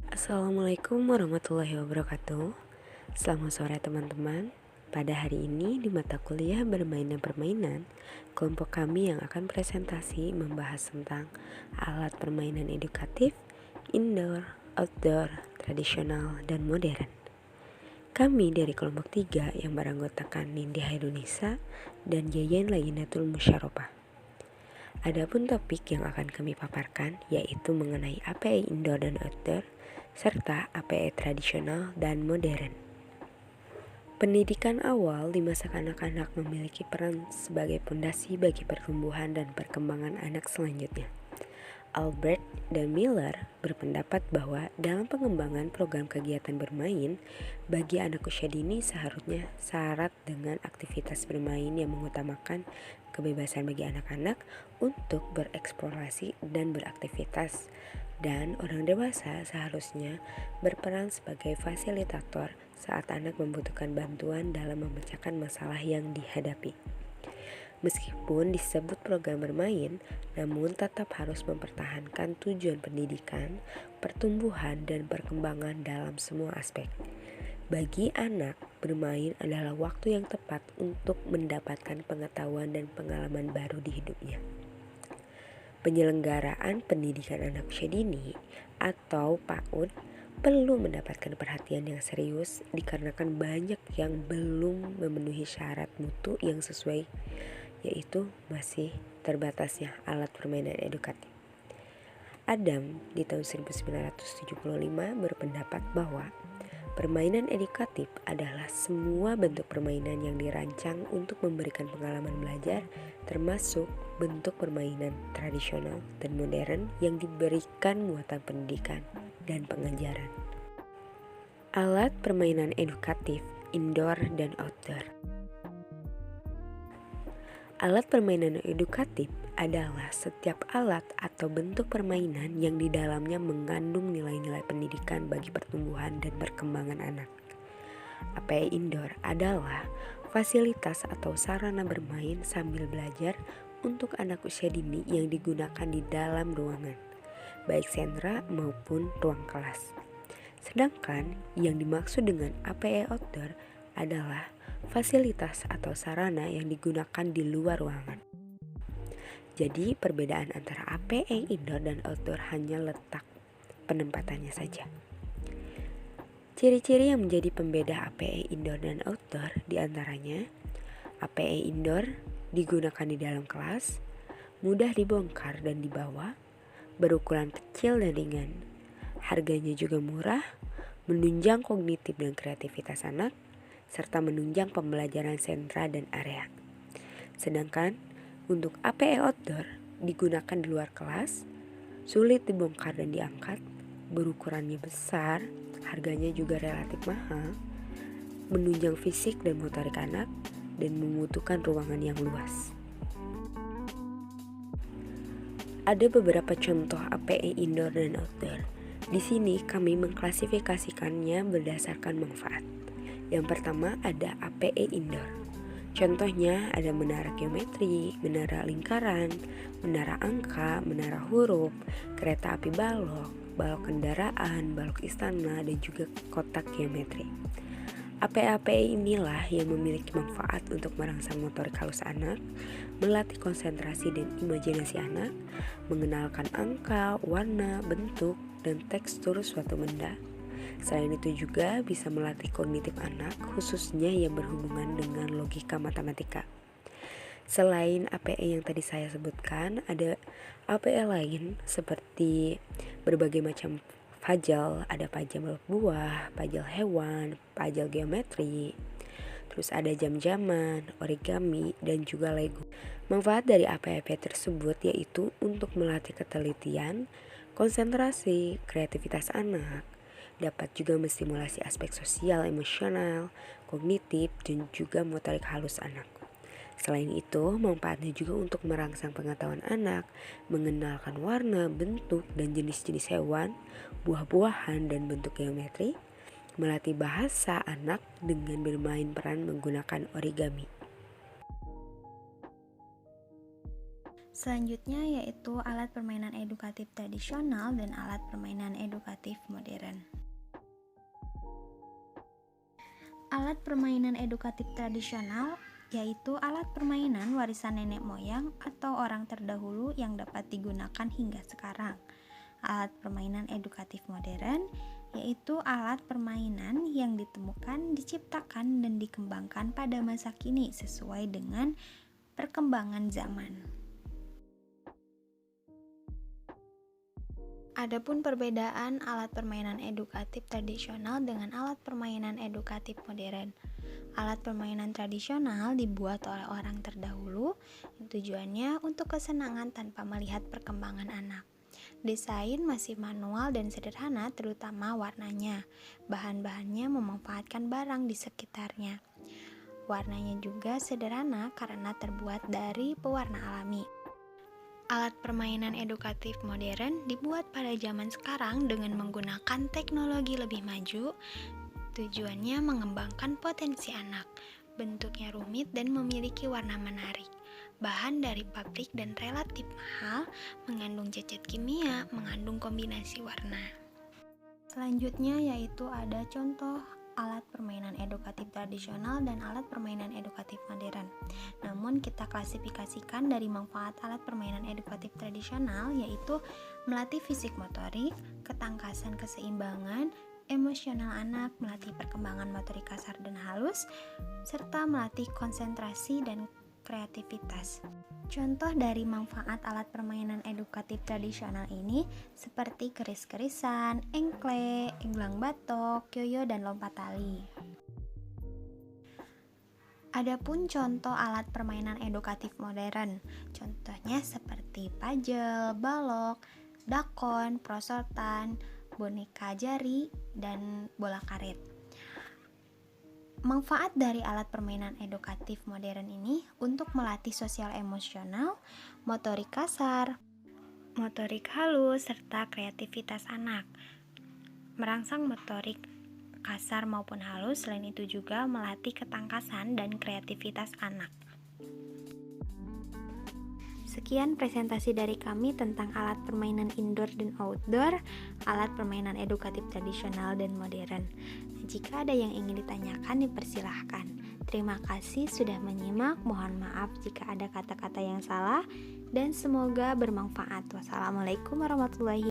Assalamualaikum warahmatullahi wabarakatuh. Selamat sore teman-teman. Pada hari ini di mata kuliah bermain dan permainan, kelompok kami yang akan presentasi membahas tentang alat permainan edukatif, indoor, outdoor, tradisional, dan modern. Kami dari kelompok 3 yang beranggotakan Nindi Hairunisa dan Yayan Layinatul Musyaropah. Adapun topik yang akan kami paparkan yaitu mengenai APE indoor dan outdoor, serta APE tradisional dan modern. Pendidikan awal di masa kanak-kanak memiliki peran sebagai pondasi bagi pertumbuhan dan perkembangan anak selanjutnya. Albert dan Miller berpendapat bahwa dalam pengembangan program kegiatan bermain bagi anak usia dini seharusnya syarat dengan aktivitas bermain yang mengutamakan kebebasan bagi anak-anak untuk bereksplorasi dan beraktivitas, dan orang dewasa seharusnya berperan sebagai fasilitator saat anak membutuhkan bantuan dalam memecahkan masalah yang dihadapi. Meskipun disebut program bermain, namun tetap harus mempertahankan tujuan pendidikan, pertumbuhan, dan perkembangan dalam semua aspek. Bagi anak, bermain adalah waktu yang tepat untuk mendapatkan pengetahuan dan pengalaman baru di hidupnya. Penyelenggaraan pendidikan anak usia dini atau PAUD perlu mendapatkan perhatian yang serius dikarenakan banyak yang belum memenuhi syarat mutu yang sesuai, yaitu masih terbatasnya alat permainan edukatif. Adam di tahun 1975 berpendapat bahwa permainan edukatif adalah semua bentuk permainan yang dirancang untuk memberikan pengalaman belajar, termasuk bentuk permainan tradisional dan modern yang diberikan muatan pendidikan dan pengajaran. Alat permainan edukatif indoor dan outdoor. Alat permainan edukatif adalah setiap alat atau bentuk permainan yang di dalamnya mengandung nilai-nilai pendidikan bagi pertumbuhan dan perkembangan anak. APE indoor adalah fasilitas atau sarana bermain sambil belajar untuk anak usia dini yang digunakan di dalam ruangan, baik sentra maupun ruang kelas. Sedangkan yang dimaksud dengan APE outdoor adalah fasilitas atau sarana yang digunakan di luar ruangan. Jadi perbedaan antara APE indoor dan outdoor hanya letak penempatannya saja. Ciri-ciri yang menjadi pembeda APE indoor dan outdoor diantaranya APE indoor digunakan di dalam kelas, mudah dibongkar dan dibawa, berukuran kecil dan ringan, harganya juga murah, menunjang kognitif dan kreativitas anak, serta menunjang pembelajaran sentra dan area. Sedangkan untuk APE outdoor digunakan di luar kelas, sulit dibongkar dan diangkat, berukurannya besar, harganya juga relatif mahal, menunjang fisik dan motorik anak, dan membutuhkan ruangan yang luas. Ada beberapa contoh APE indoor dan outdoor. Di sini kami mengklasifikasikannya berdasarkan manfaat. Yang pertama ada APE indoor. Contohnya ada menara geometri, menara lingkaran, menara angka, menara huruf, kereta api balok, balok kendaraan, balok istana, dan juga kotak geometri. APE-APE inilah yang memiliki manfaat untuk merangsang motorik halus anak, melatih konsentrasi dan imajinasi anak, mengenalkan angka, warna, bentuk, dan tekstur suatu benda. Selain itu juga bisa melatih kognitif anak, khususnya yang berhubungan dengan logika matematika. Selain APE yang tadi saya sebutkan, ada APE lain seperti berbagai macam puzzle, ada puzzle buah, puzzle hewan, puzzle geometri, terus ada jam-jaman, origami, dan juga Lego. Manfaat dari APE tersebut yaitu untuk melatih ketelitian, konsentrasi, kreativitas anak, dapat juga menstimulasi aspek sosial, emosional, kognitif, dan juga motorik halus anak. Selain itu, manfaatnya juga untuk merangsang pengetahuan anak, mengenalkan warna, bentuk, dan jenis-jenis hewan, buah-buahan, dan bentuk geometri, melatih bahasa anak dengan bermain peran menggunakan origami. Selanjutnya yaitu alat permainan edukatif tradisional dan alat permainan edukatif modern. Alat permainan edukatif tradisional yaitu alat permainan warisan nenek moyang atau orang terdahulu yang dapat digunakan hingga sekarang. Alat permainan edukatif modern yaitu alat permainan yang ditemukan, diciptakan, dan dikembangkan pada masa kini sesuai dengan perkembangan zaman. Adapun perbedaan alat permainan edukatif tradisional dengan alat permainan edukatif modern. Alat permainan tradisional dibuat oleh orang terdahulu, tujuannya untuk kesenangan tanpa melihat perkembangan anak. Desain masih manual dan sederhana, terutama warnanya. Bahan-bahannya memanfaatkan barang di sekitarnya. Warnanya juga sederhana karena terbuat dari pewarna alami. Alat permainan edukatif modern dibuat pada zaman sekarang dengan menggunakan teknologi lebih maju. Tujuannya mengembangkan potensi anak. Bentuknya rumit dan memiliki warna menarik. Bahan dari pabrik dan relatif mahal, mengandung cacat kimia, mengandung kombinasi warna. Selanjutnya yaitu ada contoh alat permainan edukatif tradisional dan alat permainan edukatif modern. Namun kita klasifikasikan dari manfaat alat permainan edukatif tradisional yaitu melatih fisik motorik, ketangkasan keseimbangan, emosional anak, melatih perkembangan motorik kasar dan halus, serta melatih konsentrasi dan kreativitas. Contoh dari manfaat alat permainan edukatif tradisional ini seperti keris-kerisan, engkle, enggang batok, yoyo, dan lompat tali. Adapun contoh alat permainan edukatif modern, contohnya seperti puzzle, balok, dakon, prosotan, boneka jari, dan bola karet. Manfaat dari alat permainan edukatif modern ini untuk melatih sosial emosional, motorik kasar, motorik halus, serta kreativitas anak. Merangsang motorik kasar maupun halus, selain itu juga melatih ketangkasan dan kreativitas anak. Sekian presentasi dari kami tentang alat permainan indoor dan outdoor, alat permainan edukatif tradisional dan modern. Jika ada yang ingin ditanyakan, dipersilahkan. Terima kasih sudah menyimak. Mohon maaf jika ada kata-kata yang salah dan semoga bermanfaat. Wassalamualaikum warahmatullahi